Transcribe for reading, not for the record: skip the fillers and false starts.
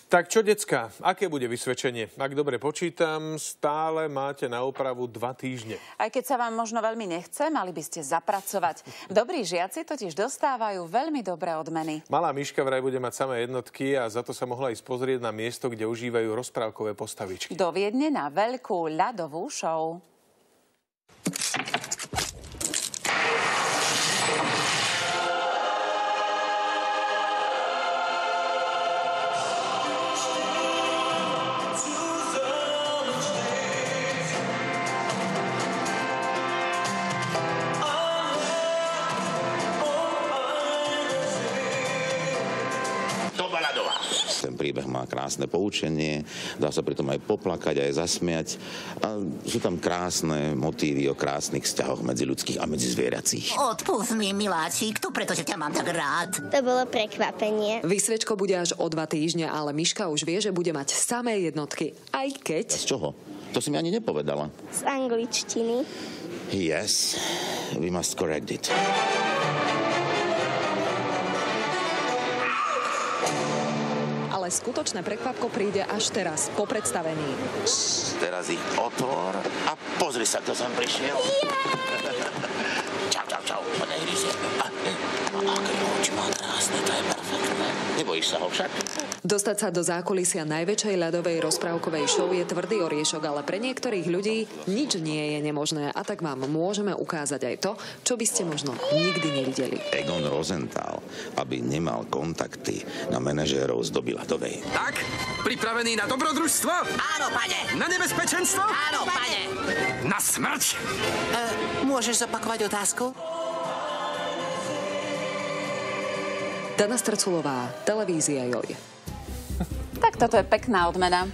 Tak čo, decká, aké bude vysvedčenie? Ak dobre počítam, stále máte na opravu 2 týždne. Aj keď sa vám možno veľmi nechce, mali by ste zapracovať. Dobrí žiaci totiž dostávajú veľmi dobré odmeny. Malá Miška vraj bude mať samé jednotky a za to sa mohla ísť pozrieť na miesto, kde užívajú rozprávkové postavičky. Do Viedne na veľkú ľadovú show. Ten príbeh má krásne poučenie, dá sa pritom aj poplakať, aj zasmiať. A sú tam krásne motívy o krásnych vzťahoch medzi ľudských a medzi zvieracích. Odpust mi, miláčik, to pretože ťa mám tak rád. To bolo prekvapenie. Vysvedčko bude až o 2 týždne, ale Miška už vie, že bude mať samé jednotky. Aj keď... Z čoho? To si mi ani nepovedala. Z angličtiny. Yes, we must correct it. Ale skutočné prekvapko príde až teraz, po predstavení. Teraz ich otvor a pozri sa, kto sem prišiel. Čau, čau, čau. Podajri si. Aké oči má krásne, to je perfektné. Nebojíš sa ho však? Dostať sa do zákulisia najväčšej ľadovej rozprávkovej show je tvrdý oriešok, ale pre niektorých ľudí nič nie je nemožné. A tak vám môžeme ukázať aj to, čo by ste možno nikdy nevideli. Egon Rosenthal, aby nemal kontakty na manažérov z doby ľadovej. Tak, pripravený na dobrodružstvo? Áno, pane. Na nebezpečenstvo? Áno, pane. Na smrť? Môžeš zopakovať otázku? Dana Strculová, televízia Joj. Tak toto je pekná odmena.